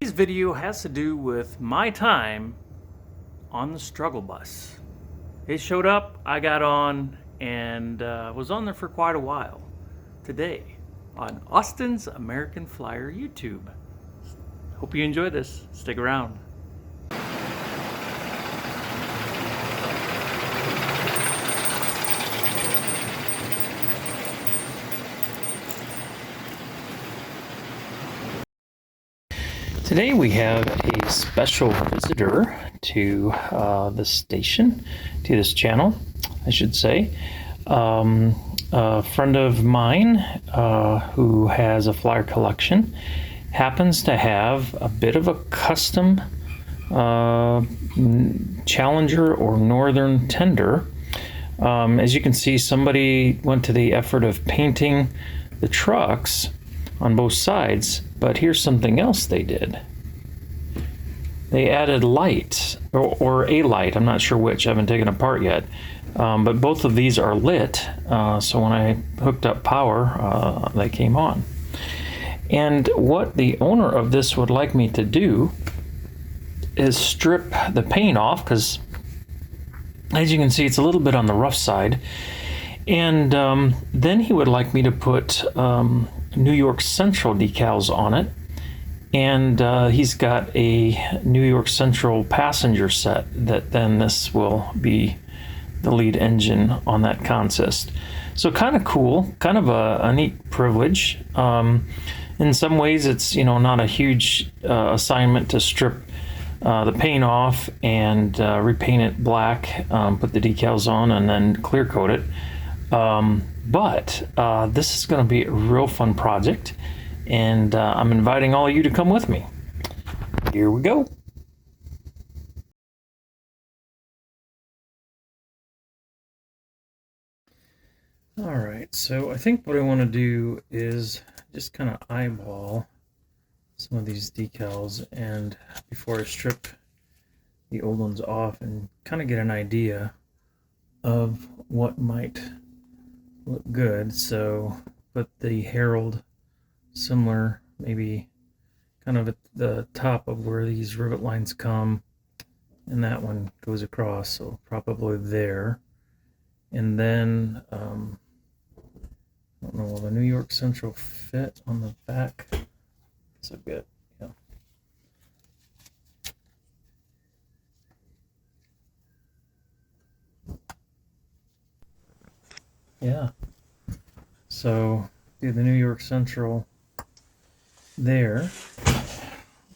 Today's video has to do with my time on the struggle bus. It showed up, I got on, and was on there for quite a while. Today, on Austin's American Flyer YouTube. Hope you enjoy this. Stick around. Today we have a special visitor to the station, to this channel, I should say. A friend of mine who has a flyer collection happens to have a bit of a custom Challenger or Northern tender. As you can see, somebody went to the effort of painting the trucks on both sides, but here's something else they did. They added light, or a light, I'm not sure which, I haven't taken it apart yet, but both of these are lit, so when I hooked up power, they came on. And what the owner of this would like me to do is strip the paint off, because as you can see, it's a little bit on the rough side, and then he would like me to put New York Central decals on it, and he's got a New York Central passenger set that then this will be the lead engine on that consist. So kind of cool, kind of a neat privilege. In some ways it's, you know, not a huge assignment to strip the paint off and repaint it black, put the decals on, and then clear coat it. But this is going to be a real fun project, and I'm inviting all of you to come with me. Here we go. All right, so I think what I want to do is just kind of eyeball some of these decals, and before I strip the old ones off, and kind of get an idea of what might look good. So put the Herald similar, maybe kind of at the top of where these rivet lines come, and that one goes across, so probably there. And then I don't know, will the New York Central fit on the back? So good, yeah. Yeah, so do the New York Central there.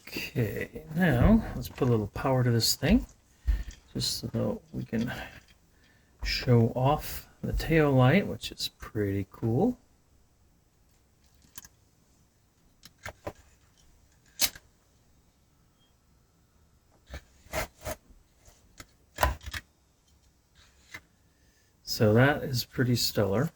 Okay, now let's put a little power to this thing, just so we can show off the tail light, which is pretty cool. So that is pretty stellar.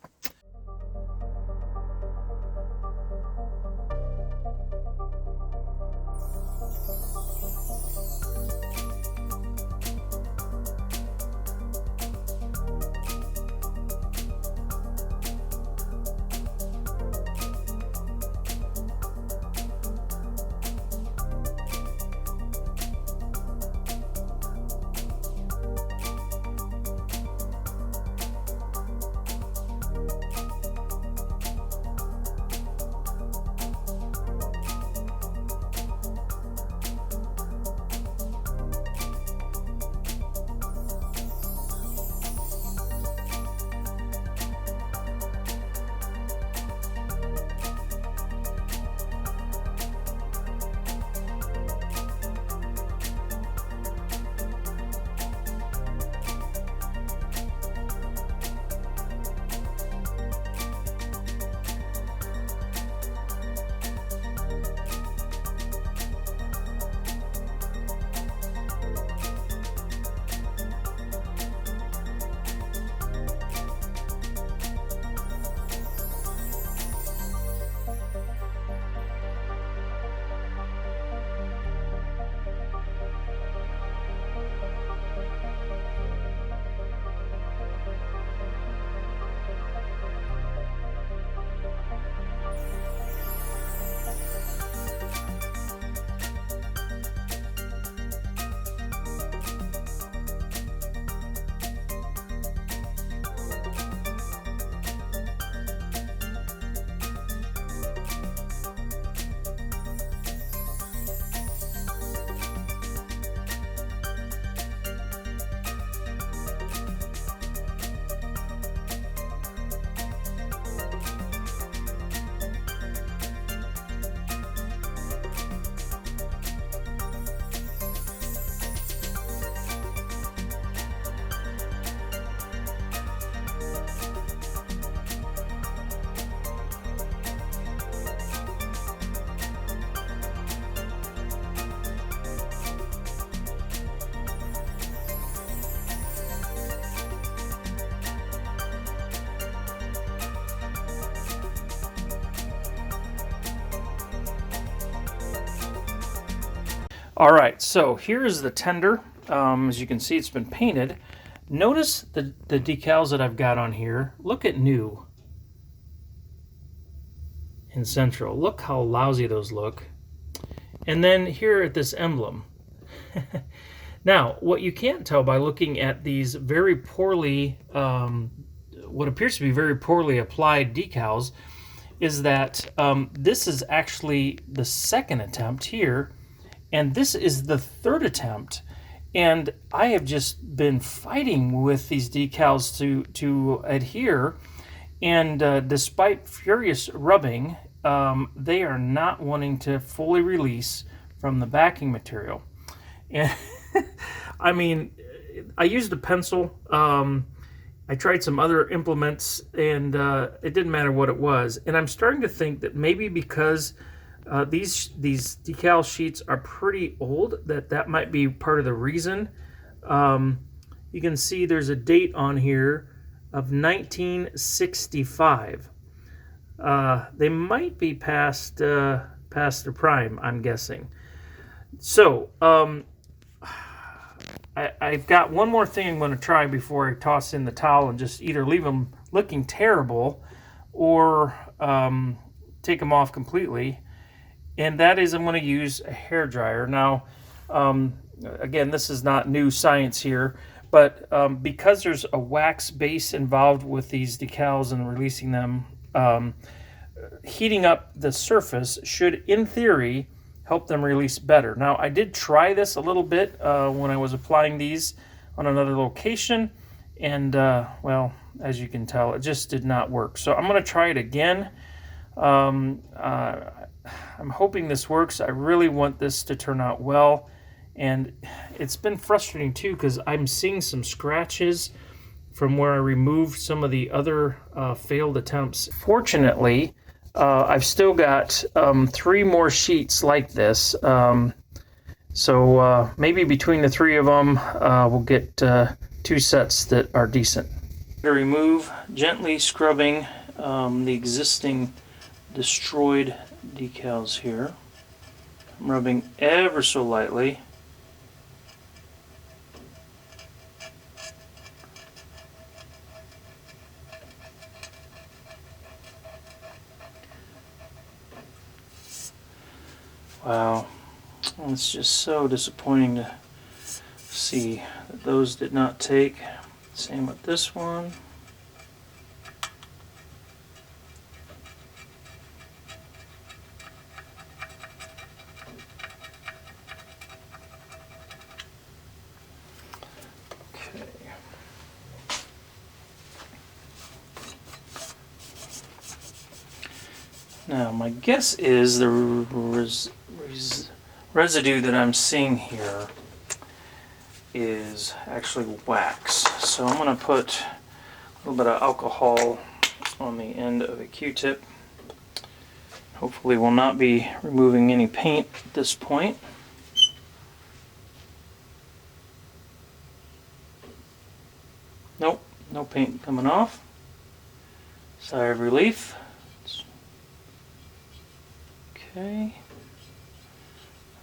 All right, so here's the tender. As you can see, it's been painted. Notice the decals that I've got on here. Look at new and central. Look how lousy those look. And then here at this emblem. Now, what you can't tell by looking at these very poorly, what appears to be very poorly applied decals, is that this is actually the second attempt here, and this is the third attempt. And I have just been fighting with these decals to adhere, and despite furious rubbing, they are not wanting to fully release from the backing material. And I mean, I used a pencil. I tried some other implements, and it didn't matter what it was. And I'm starting to think that maybe because these decal sheets are pretty old, that might be part of the reason. You can see there's a date on here of 1965. They might be past their prime, I'm guessing. So I've got one more thing I'm going to try before I toss in the towel and just either leave them looking terrible or take them off completely. And that is I'm going to use a hair dryer. Now, again, this is not new science here, but because there's a wax base involved with these decals and releasing them, heating up the surface should, in theory, help them release better. Now, I did try this a little bit when I was applying these on another location, and well, as you can tell, it just did not work. So I'm going to try it again. I'm hoping this works. I really want this to turn out well, and it's been frustrating too because I'm seeing some scratches from where I removed some of the other failed attempts. Fortunately, I've still got 3 more sheets like this, so maybe between the 3 of them we'll get 2 sets that are decent. To remove, gently scrubbing the existing destroyed decals here. I'm rubbing ever so lightly. Wow, it's just so disappointing to see that those did not take. Same with this one. Okay. Now, my guess is the residue that I'm seeing here is actually wax. So I'm going to put a little bit of alcohol on the end of a Q-tip. Hopefully we'll not be removing any paint at this point. Nope, no paint coming off. Sigh of relief. Okay.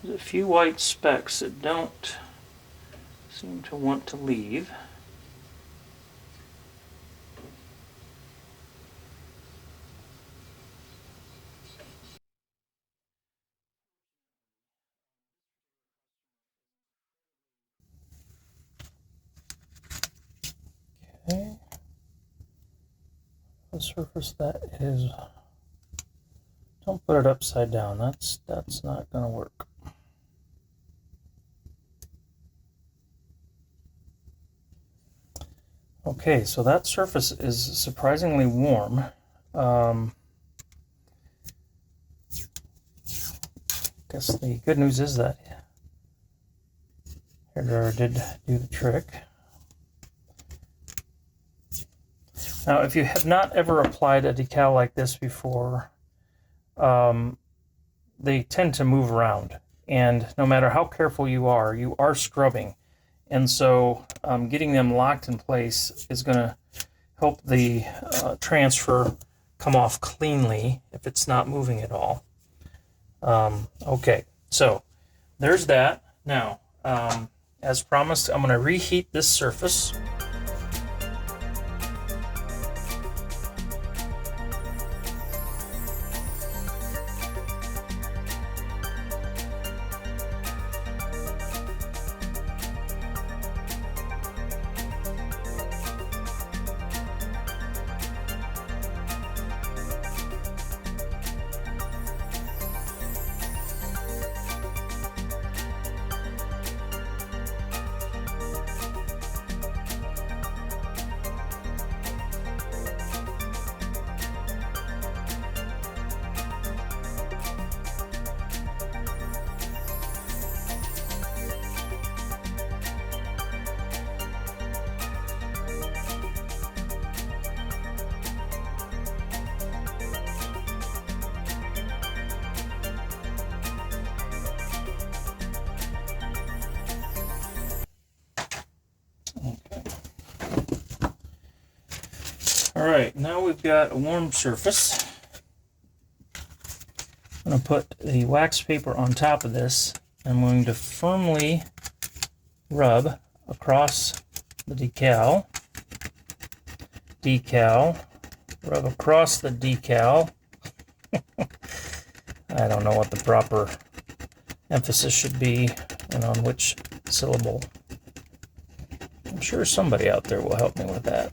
There's a few white specks that don't seem to want to leave. Okay. The surface that is, don't put it upside down. That's not going to work. Okay, so that surface is surprisingly warm. Guess the good news is that hairdryer did do the trick. Now, if you have not ever applied a decal like this before, they tend to move around, and no matter how careful you are scrubbing, and so getting them locked in place is going to help the transfer come off cleanly if it's not moving at all. Okay, so there's that. Now, as promised, I'm going to reheat this surface. Alright, now we've got a warm surface. I'm going to put the wax paper on top of this. I'm going to firmly rub across the decal. Rub across the decal. I don't know what the proper emphasis should be and on which syllable. I'm sure somebody out there will help me with that.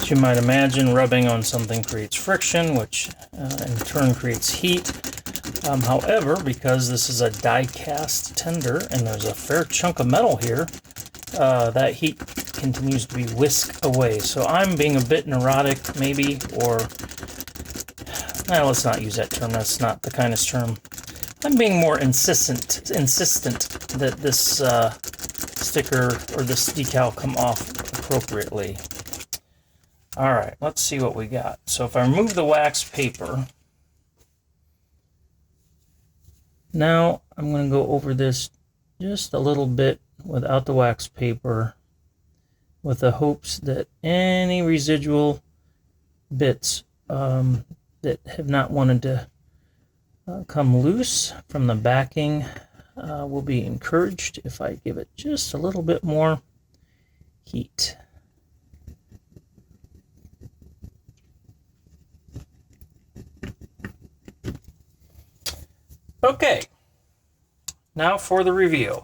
You might imagine rubbing on something creates friction, which in turn creates heat. However, because this is a die-cast tender and there's a fair chunk of metal here, that heat continues to be whisked away. So I'm being a bit neurotic, maybe, or let's not use that term. That's not the kindest term. I'm being more insistent that this sticker or this decal come off appropriately. All right, let's see what we got. So if I remove the wax paper, now I'm going to go over this just a little bit without the wax paper with the hopes that any residual bits that have not wanted to come loose from the backing will be encouraged if I give it just a little bit more heat. Okay, now for the review.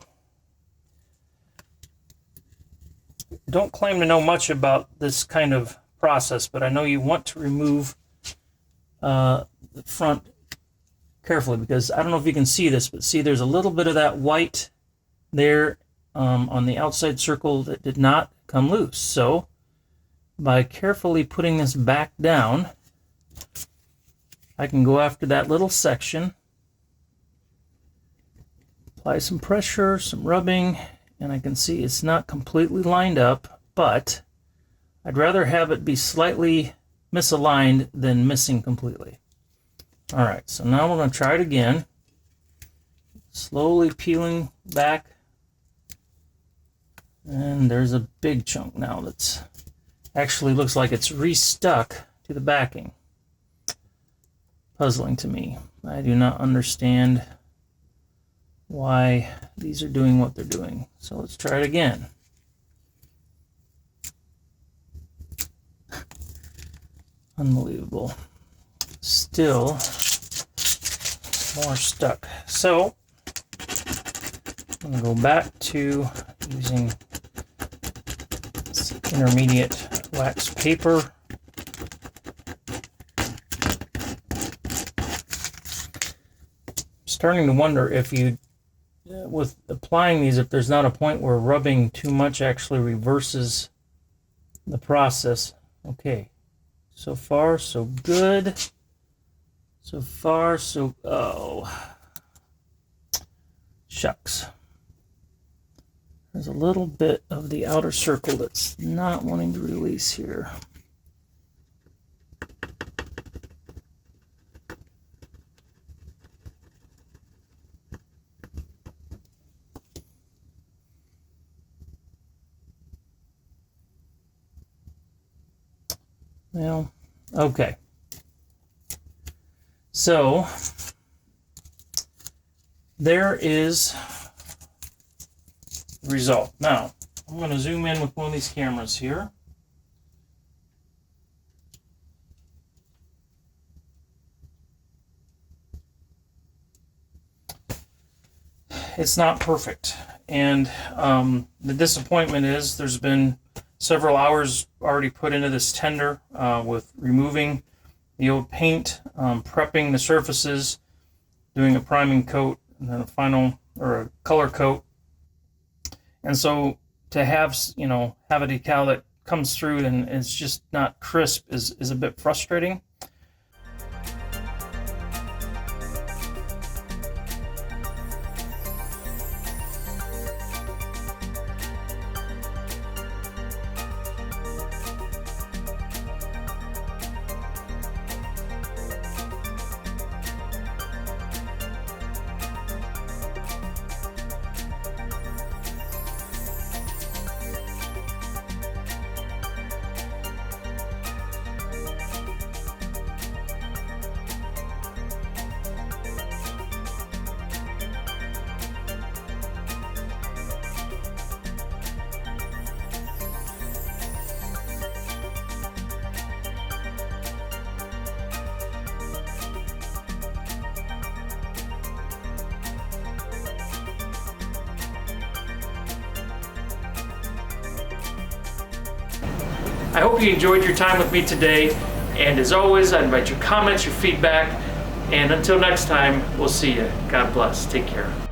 Don't claim to know much about this kind of process, but I know you want to remove the front carefully, because I don't know if you can see this, but see there's a little bit of that white there on the outside circle that did not come loose. So by carefully putting this back down, I can go after that little section, apply some pressure, some rubbing, and I can see it's not completely lined up, but I'd rather have it be slightly misaligned than missing completely. All right, so now we're going to try it again. Slowly peeling back, and there's a big chunk now that's actually looks like it's restuck to the backing. Puzzling to me. I do not understand why these are doing what they're doing. So let's try it again. Unbelievable. Still more stuck. So I'm going to go back to using intermediate wax paper. Starting to wonder if you with applying these, if there's not a point where rubbing too much actually reverses the process. Okay, so far so good. So far so, oh, shucks. There's a little bit of the outer circle that's not wanting to release here. Well, okay. So there is the result. Now, I'm going to zoom in with one of these cameras here. It's not perfect. And the disappointment is there's been several hours already put into this tender with removing the old paint, prepping the surfaces, doing a priming coat, and then a final or a color coat. And so to have, have a decal that comes through and it's just not crisp is a bit frustrating. I hope you enjoyed your time with me today, and as always, I invite your comments, your feedback, and until next time, we'll see you. God bless. Take care.